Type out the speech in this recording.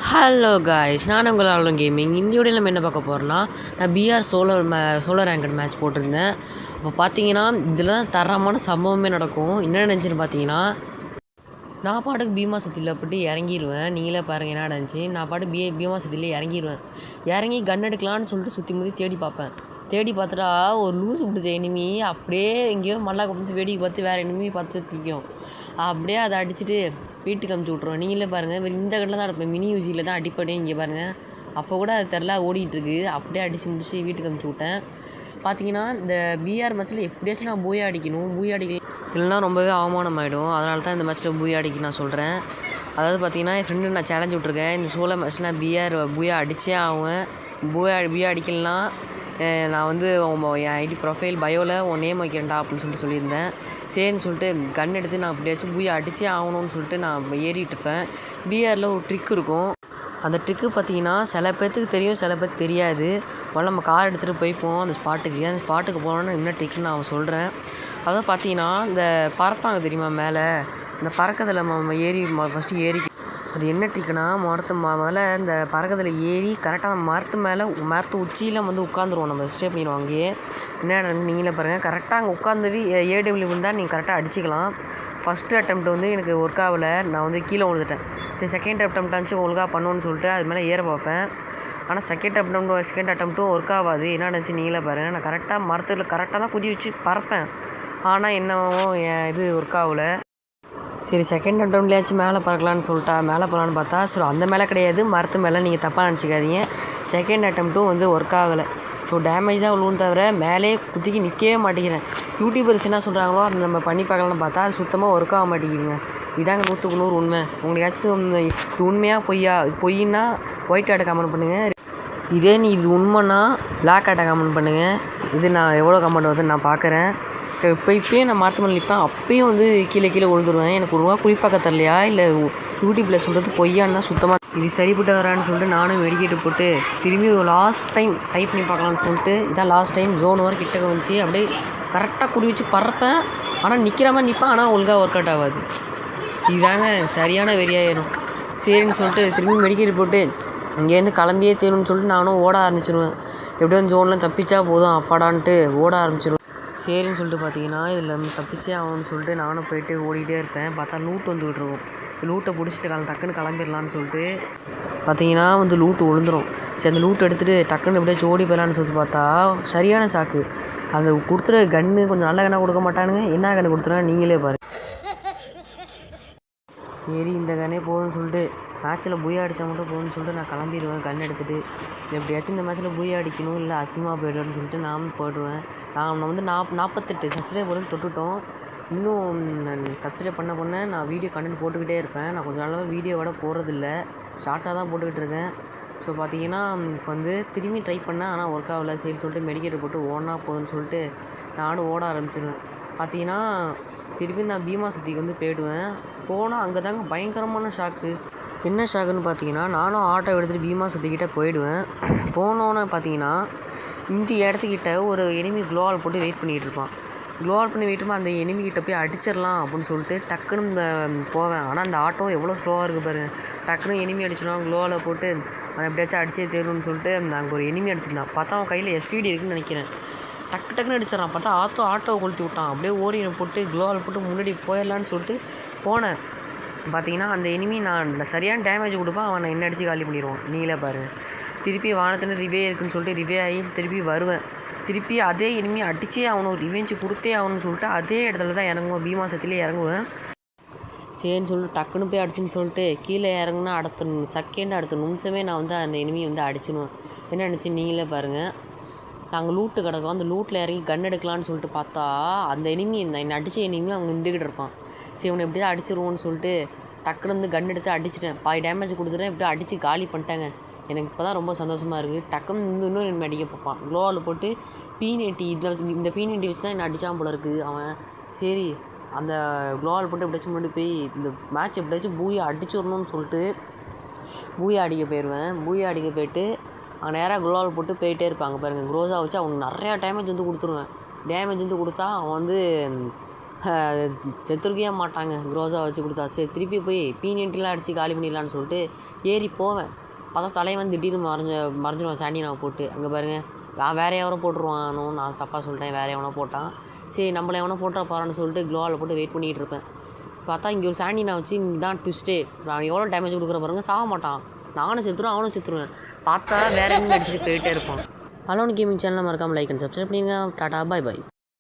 Hello guys, நான் உங்கள் ஆளும் கேமிங். இந்த வீடியோவில் நம்ம என்ன பார்க்க போகிறோன்னா, நான் பிஆர் சோலோ ரேங்கட் மேட்ச் போட்டிருந்தேன். அப்போ பார்த்தீங்கன்னா இதில் தான் தரமான சம்பவமே நடக்கும். என்ன நினச்சின்னு பார்த்தீங்கன்னா, நான் பாட்டுக்கு பீமா சத்தியில் போட்டு இறங்கிடுவேன். நீங்களே பாருங்கள் என்ன நடந்துச்சு. நான் பாட்டு பீமா சத்தியில் இறங்கிடுவேன். இறங்கி கன் எடுக்கலான்னு சொல்லிட்டு சுற்றி முற்றி தேடி பார்ப்பேன். தேடி பார்த்துட்டா ஒரு லூஸு பிடிச்ச எனிமி அப்படியே எங்கேயோ மல்லாக்க பார்த்து வேடிக்கை பார்த்து வேறு எனிமி பார்த்து நிற்கும். அப்படியே அதை அடிச்சுட்டு வீட்டுக்கு அமுச்சு விட்ருவோம். நீங்களே பாருங்கள், வேறு இந்த கட்டில் தான் இருப்பேன். மினி யூசியில் தான் அடிப்படே. இங்கே பாருங்கள், அப்போ கூட அது தெரில ஓடிட்டுருக்கு. அப்படியே அடித்து முடிச்சு வீட்டுக்கு அமுச்சு விட்டேன். பார்த்தீங்கன்னா இந்த பிஆர் மேட்ச்சில் எப்படியாச்சும் நான் பூயா அடிக்கணும். பூயா அடிக்கல இல்லைனா ரொம்பவே அவமானம் ஆகிடும். அதனால தான் இந்த மேட்ச்சில் பூயா அடிக்க நான் சொல்கிறேன். அதாவது பார்த்தீங்கன்னா என் ஃப்ரெண்டு நான் சேலஞ்ச் விட்ருக்கேன். இந்த சோலோ மேட்ச்சில் நான் பூயா அடித்தே ஆகுவேன். பூயா அடிக்கலனா நான் வந்து என் ஐடி ப்ரொஃபைல் பயோவில் உன் நேம் வைக்கிறேன்டா அப்படின்னு சொல்லியிருந்தேன். சரின்னு சொல்லிட்டு கன் எடுத்து நான் அப்படியாச்சும் பூயா அடித்தே ஆகணும்னு சொல்லிட்டு நான் ஏறிட்டுருப்பேன். பிஆரில் ஒரு ட்ரிக் இருக்கும். அந்த ட்ரிக்கு பார்த்தீங்கன்னா சில பேர்த்துக்கு தெரியும், சில பேருக்கு தெரியாது. முதல்ல நம்ம கார் எடுத்துகிட்டு போய்ப்போம் அந்த ஸ்பாட்டுக்கு போனோன்னு என்ன ட்ரிக்குன்னு நான் சொல்கிறேன். அதாவது பார்த்தீங்கன்னா இந்த பறப்பாங்க தெரியுமா மேலே, இந்த பறக்கத்தில் நம்ம ஃபஸ்ட்டு ஏறி அது என்ன ட்ரிக்குனா, முதல்ல இந்த பறக்கத்தில் ஏறி கரெக்டாக மரத்து உச்சியில் வந்து உட்காந்துருவோம். நம்ம ஸ்டே பண்ணிடுவோம் அங்கேயே. என்ன நீங்களே பாருங்கள், கரெக்டாக அங்கே உட்காந்துட்டு ஏடபிள்யூ இருந்தால் நீங்கள் கரெக்டாக அடிச்சிக்கலாம். ஃபஸ்ட்டு அட்டெம்ப்ட் வந்து எனக்கு ஒர்க் ஆகலை. நான் வந்து கீழே விழுந்துட்டேன். சரி, செகண்ட் அட்டெம்ப்ட் ஆச்சு ஒழுங்காக பண்ணணுன்னு சொல்லிட்டு அது மேலே ஏற பார்ப்பேன். ஆனால் செகண்ட் அட்டெம்ப்ட்டும் ஒர்க் ஆகாது. என்ன நடந்துச்சு நீங்களே பாருங்கள். நான் கரெக்டாக மரத்தில் கரெக்டாக தான் குதி வச்சு பறப்பேன். ஆனால் என்னவோ இது ஒர்க் ஆகலை. சரி, செகண்ட் அட்டெம்ப்ட்லேயாச்சும் மேலே பறக்கலான்னு சொல்லிட்டா மேலே போகலான்னு பார்த்தா, சரி அந்த மேலே கிடையாது, மரத்து மேலே. நீங்கள் தப்பாக நினச்சிக்காதீங்க. செகண்ட் அட்டெம்ப்ட்டும் வந்து ஒர்க் ஆகலை. ஸோ டேமேஜ் தான் விழுவும் தவிர மேலே குத்திக்கு நிற்கவே மாட்டேங்கிறேன். யூடியூபர்ஸ் என்ன சொல்கிறாங்களோ அதை நம்ம பண்ணி பார்க்கலான்னு பார்த்தா அது சுத்தமாக ஒர்க் ஆக மாட்டேங்குதுங்க. இதாங்க 100க்கு 100 உண்மை. உங்களுக்காச்சும் இது உண்மையாக பொய்னா ஒயிட் ஆட்டை கமெண்ட் பண்ணுங்கள். இதே இது உண்மைன்னா பிளாக் ஆட்டை கமெண்ட் பண்ணுங்கள். இது நான் எவ்வளோ கமெண்ட் வருதுன்னு நான் பார்க்குறேன். ஸோ இப்போயும் நான் மரத்து மேலே நிற்பேன். அப்பயும் வந்து கீழே விழுந்துருவேன். எனக்கு ஒரு ரூபா குறிப்பாக்க தரலையா இல்லை யூடியூப்பில் சொல்கிறது பொய்யான்னா சுத்தமாக இது சரிப்பட்டு வரான்னு சொல்லிட்டு நானும் மெடிக்கேட்டு போட்டு திரும்பி லாஸ்ட் டைம் டைப் பண்ணி பார்க்கலான்னு சொல்லிட்டு இதான் லாஸ்ட் டைம் ஜோன் வர கிட்டக்க வந்துச்சு. அப்படியே கரெக்டாக குடி வச்சு பறப்பேன். ஆனால் நிற்கிற மாதிரி நிற்பேன், ஆனால் ஒழுங்காக ஒர்க் அவுட் ஆகாது. இதுதாங்க சரியான வெறியாயிரும். சரின்னு சொல்லிட்டு திரும்பி மெடிக்கேட் போட்டு இங்கேருந்து கிளம்பியே தேணும்னு சொல்லிட்டு நானும் ஓட ஆரம்பிச்சிடுவேன். எப்படியும் ஜோன்லாம் தப்பிச்சா போதும் அப்பாடான்ட்டு ஓட ஆரம்பிச்சிடுவேன். சரின்னு சொல்லிட்டு பார்த்தீங்கன்னா இதில் நம்ம தப்பிச்சே ஆகும்னு சொல்லிட்டு நானும் போய்ட்டு ஓடிக்கிட்டே இருப்பேன். பார்த்தா லூட் வந்துக்கிட்டு இருக்கும். லூட்டை பிடிச்சிட்டு டக்குன்னு கிளம்பிடலான்னு சொல்லிட்டு பார்த்தீங்கன்னா வந்து லூட்டு விழுந்துடும். சரி, அந்த லூட் எடுத்துகிட்டு டக்குன்னு எப்படியாச்சும் ஓடி போயிடலான்னு சொல்லிட்டு பார்த்தா சரியான சாக்கு. அந்த கொடுத்துற கன்று கொஞ்சம் நல்ல கன்னாக கொடுக்க மாட்டானுங்க. என்ன கன்று கொடுத்துறா நீங்களே பாருங்கள். சரி, இந்த கன்னே போதும்னு சொல்லிட்டு மேட்ச்சில் பூயா அடித்தா மட்டும் போதும்னு சொல்லிட்டு நான் கிளம்பிடுவேன். கன் எடுத்துகிட்டு எப்படியாச்சும் இந்த மேட்ச்சில் பூயா அடிக்கணும், இல்லை அசிங்கமாக போய்டுவேன்னு சொல்லிட்டு நான் போய்டுவேன். நான் வந்து 48 சப்ஸ்கிரைபர் தொட்டுட்டோம். இன்னும் சப்ஸ்கிரைப் பண்ண நான் வீடியோ கண்டென்ட் போட்டுக்கிட்டே இருப்பேன். நான் கொஞ்சம் நாளாக வீடியோவோட போடுறதில்ல, ஷார்ட்ஸாக தான் போட்டுக்கிட்டு இருக்கேன். ஸோ பார்த்தீங்கன்னா இப்போ வந்து திரும்பி ட்ரை பண்ணேன், ஆனால் ஒர்க் ஆகலை. சரின்னு சொல்லிட்டு மெடிக்கேட் போட்டு ஓடனா போதும்னு சொல்லிட்டு நானும் ஓட ஆரம்பிச்சிடுவேன். பார்த்தீங்கன்னா திருப்பி நான் பீமா சக்திக்கு வந்து போய்டுவேன். போனால் அங்கே தாங்க பயங்கரமான ஷாக்கு. என்ன ஷாக்குன்னு பார்த்தீங்கன்னா, நானும் ஆட்டோ எடுத்துகிட்டு பீமா சக்திக்கிட்ட போயிடுவேன். போனோன்னு பார்த்தீங்கன்னா இந்த இடத்துக்கிட்ட ஒரு எனிமி க்ளோவால் போட்டு வெயிட் பண்ணிகிட்டு இருப்பான். க்ளோவால் பண்ணி வெயிட் பண்ணி அந்த எனிமிக்கிட்ட போய் அடிச்சிடலாம் அப்படின்னு சொல்லிட்டு டக்குன்னு போவேன். ஆனால் அந்த ஆட்டோ எவ்வளோ ஸ்லோவாக இருக்குது பாருங்கள். டக்குன்னு எனிமி அடிச்சிடும். க்ளோவால் போட்டு அவன் எப்படியாச்சும் அடிச்சே தேருன்னு சொல்லிட்டு அங்கே ஒரு எனிமி அடிச்சிருந்தான். பார்த்தா அவன் கையில் எஸ்விடி இருக்குதுன்னு நினைக்கிறேன். டக்குன்னு அடிச்சிடறான். பார்த்தா ஆட்டோவை கொளுத்தி விட்டான். அப்படியே ஓரியை போட்டு க்ளோவால் போட்டு முன்னாடி போயிடலான்னு சொல்லிட்டு போனேன். பார்த்தீங்கன்னா அந்த எனிமி நான் சரியான டேமேஜ் கொடுப்பேன், அவனை என்ன அடித்து காலி பண்ணிடுவான். நீங்களே பாருங்கள். திருப்பி வானத்தில் ரிவே இருக்குன்னு சொல்லிட்டு ரிவே ஆகி திருப்பி வருவேன். திருப்பி அதே எனிமி அடித்தே ஆகணும், ரிவேஞ்சு கொடுத்தே ஆகணும்னு சொல்லிட்டு அதே இடத்துல தான் இறங்குவேன். பீமா சத்திலே இறங்குவேன். சரின்னு சொல்லிட்டு டக்குன்னு போய் அடிச்சுன்னு சொல்லிட்டு கீழே இறங்குனா அடுத்த நிமிஷமே நான் வந்து அந்த எனிமியை வந்து அடிச்சிடுவேன். என்ன அடிச்சு நீங்களே பாருங்கள். அங்கே லூட்டு கிடக்கும். அந்த லூட்டில் இறங்கி கன் எடுக்கலான்னு சொல்லிட்டு பார்த்தா அந்த எனிமி என்னை அடித்த எனிமி அவங்க நின்றுக்கிட்டு இருப்பான். சரி, இவனை எப்படியா அடிச்சிருவோன்னு சொல்லிட்டு டக்குன்னு வந்து கன் எடுத்து அடிச்சிட்டேன். பாதி டேமேஜ் கொடுத்துட்டேன். எப்படியோ அடித்து காலி பண்ணிட்டாங்க. எனக்கு இப்போ தான் ரொம்ப சந்தோஷமாக இருக்குது. டக்குன்னு இன்னொரு எனிமி அடிக்க பார்ப்பான். க்ளோவால் போட்டு P90 இந்த P90 வச்சு தான் என்னை அடித்தான் போல இருக்குது அவன். சரி, அந்த க்ளோவால் போட்டு எப்படியாச்சும் முன்னாடி போய் இந்த மேட்ச் எப்படியாச்சும் பூயா அடிச்சிடணும்னு சொல்லிட்டு பூயா அடிக்க போயிடுவேன். பூயா அடிக்க போய்ட்டு அங்கே நேராக க்ளோவால் போட்டு போயிட்டே இருப்பாங்க பாருங்கள். க்ரோஸாக வச்சு அவனுக்கு நிறையா டேமேஜ் வந்து கொடுத்துருவேன். டேமேஜ் வந்து கொடுத்தா அவன் வந்து செத்துருக்கவே மாட்டாங்க க்ரோஸாக வச்சு கொடுத்தா. சரி திருப்பி போய் பீனியன்ட்டிலாம் அடித்து காலி பண்ணிடலான்னு சொல்லிட்டு ஏறி போவேன். பார்த்தா தலைவன் திடீர்னு மறைஞ்சிடுவான் சாண்டினாவை போட்டு. அங்கே பாருங்கள் வேறு எவனோ போட்டுருவானோ, நான் தப்பாக சொல்லிட்டேன், வேறு எவனோ போட்டான். சரி நம்மளை எவனோ போட்டா போகிறான்னு சொல்லிட்டு க்ளோவால் போட்டு வெயிட் பண்ணிகிட்டு இருப்பேன். பார்த்தா இங்கே ஒரு சாண்டினா வச்சு இங்கே தான் ட்விஸ்ட்டே. நான் எவ்வளோ டேமேஜ் கொடுக்குற பாருங்க, சாக மாட்டான். நானும் செத்துருவேன், அவனும் செத்துருவேன். பார்த்தா வேறு என்ன அடிச்சுட்டு போயிட்டே இருப்பான். அலோன் கேமிங் சேனலை மறக்காமல் லைக் அண்ட் சப்ஸ்கிரைப் பண்ணிடுங்க. டாடா, பாய் பாய்.